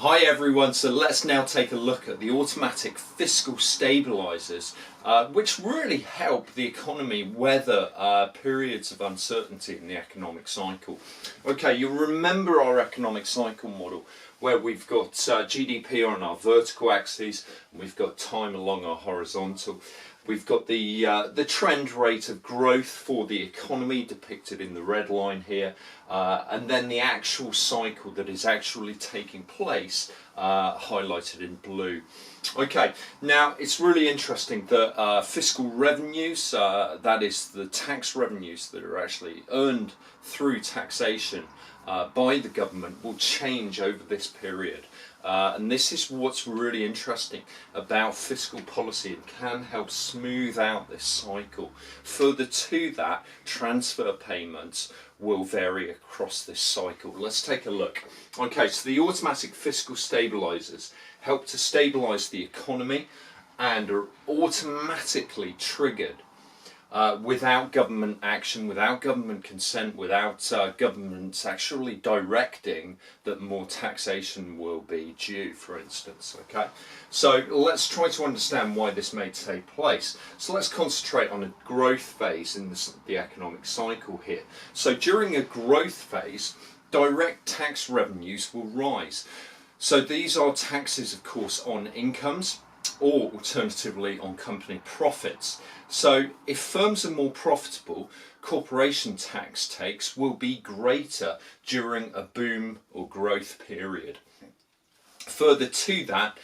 Hi everyone, so let's now take a look at the automatic fiscal stabilisers, which really help the economy weather periods of uncertainty in the economic cycle. Okay, you'll remember our economic cycle model where we've got GDP on our vertical axis and we've got time along our horizontal. We've got the trend rate of growth for the economy depicted in the red line here, and then the actual cycle that is actually taking place highlighted in blue. Okay, now it's really interesting that fiscal revenues, that is the tax revenues that are actually earned through taxation by the government, will change over this period. And this is what's really interesting about fiscal policy. It can help smooth out this cycle. Further to that, transfer payments will vary across this cycle. Let's take a look. Okay, so the automatic fiscal stabilisers help to stabilise the economy and are automatically triggered without government action, without government consent, without governments actually directing that more taxation will be due, for instance. Okay, so let's try to understand why this may take place. So let's concentrate on a growth phase in the economic cycle here. So during a growth phase, direct tax revenues will rise. So these are taxes, of course, on incomes, or alternatively on company profits. So if firms are more profitable, corporation tax takes will be greater during a boom or growth period. Further to that,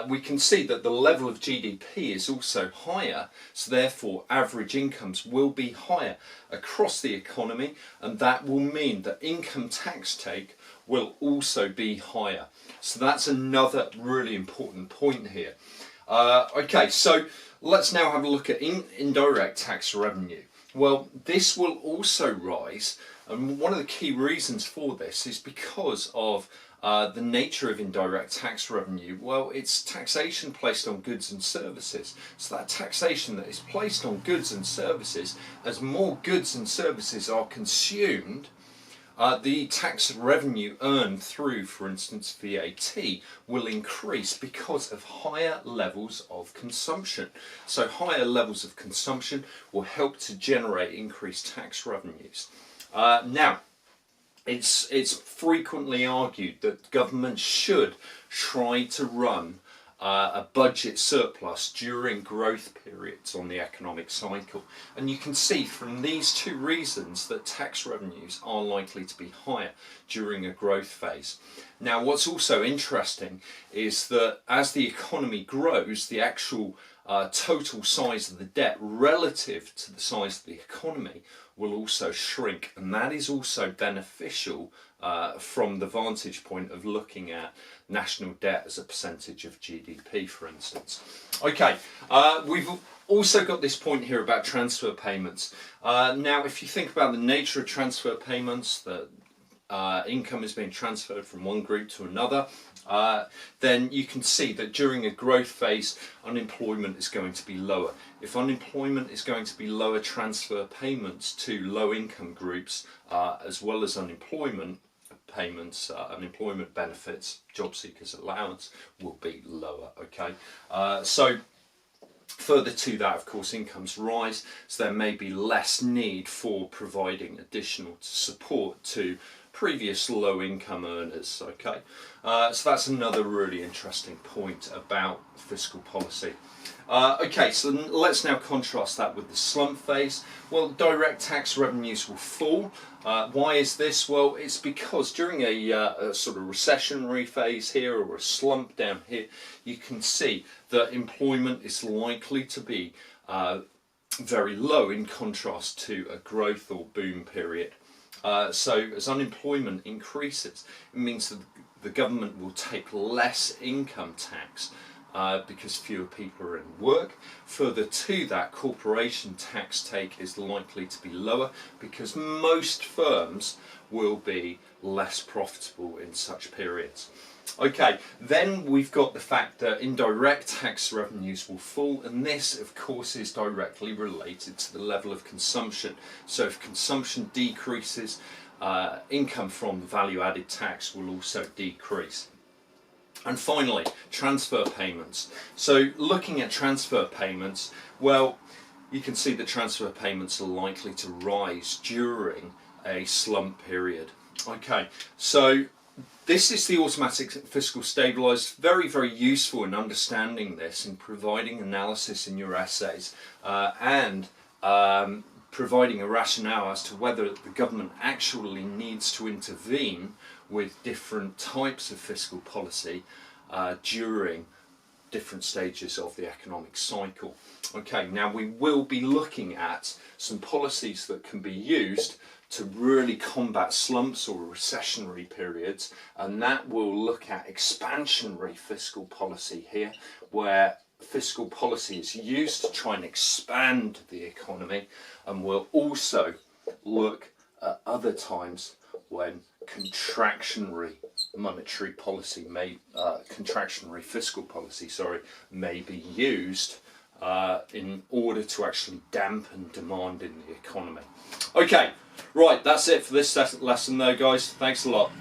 we can see that the level of GDP is also higher, so therefore average incomes will be higher across the economy, and that will mean that income tax take will also be higher. So that's another really important point here. Okay, so let's now have a look at indirect tax revenue. Well, this will also rise, and one of the key reasons for this is because of the nature of indirect tax revenue. Well, it's taxation placed on goods and services. So that taxation that is placed on goods and services, as more goods and services are consumed, the tax revenue earned through, for instance, VAT will increase because of higher levels of consumption. So higher levels of consumption will help to generate increased tax revenues. Now, it's frequently argued that governments should try to run a budget surplus during growth periods on the economic cycle, and you can see from these two reasons that tax revenues are likely to be higher during a growth phase. Now, what's also interesting is that as the economy grows, the actual total size of the debt relative to the size of the economy will also shrink, and that is also beneficial from the vantage point of looking at national debt as a percentage of GDP, for instance. Okay, we've also got this point here about transfer payments. Now, if you think about the nature of transfer payments, that income is being transferred from one group to another, then you can see that during a growth phase, unemployment is going to be lower. If unemployment is going to be lower, transfer payments to low-income groups, as well as unemployment payments, unemployment benefits, job seekers allowance, will be lower. Okay, so further to that, of course, incomes rise, so there may be less need for providing additional support to previous low income earners. Okay, so that's another really interesting point about fiscal policy. Okay, so let's now contrast that with the slump phase. Well, direct tax revenues will fall. Why is this? Well, it's because during a sort of recessionary phase here, or a slump down here, you can see that employment is likely to be very low in contrast to a growth or boom period. So as unemployment increases, it means that the government will take less income tax because fewer people are in work. Further to that, corporation tax take is likely to be lower because most firms will be less profitable in such periods. Okay, then we've got the fact that indirect tax revenues will fall, and this of course is directly related to the level of consumption. So if consumption decreases, income from value added tax will also decrease. And finally, transfer payments. So looking at transfer payments, well, you can see that transfer payments are likely to rise during a slump period. Okay, so this is the automatic fiscal stabiliser. Very, very useful in understanding this and providing analysis in your essays and providing a rationale as to whether the government actually needs to intervene with different types of fiscal policy during different stages of the economic cycle. Okay, now we will be looking at some policies that can be used to really combat slumps or recessionary periods, and that will look at expansionary fiscal policy here, where fiscal policy is used to try and expand the economy, and we'll also look at other times when contractionary monetary policy contractionary fiscal policy, may be used in order to actually dampen demand in the economy. Okay, right, that's it for this lesson though, guys. Thanks a lot.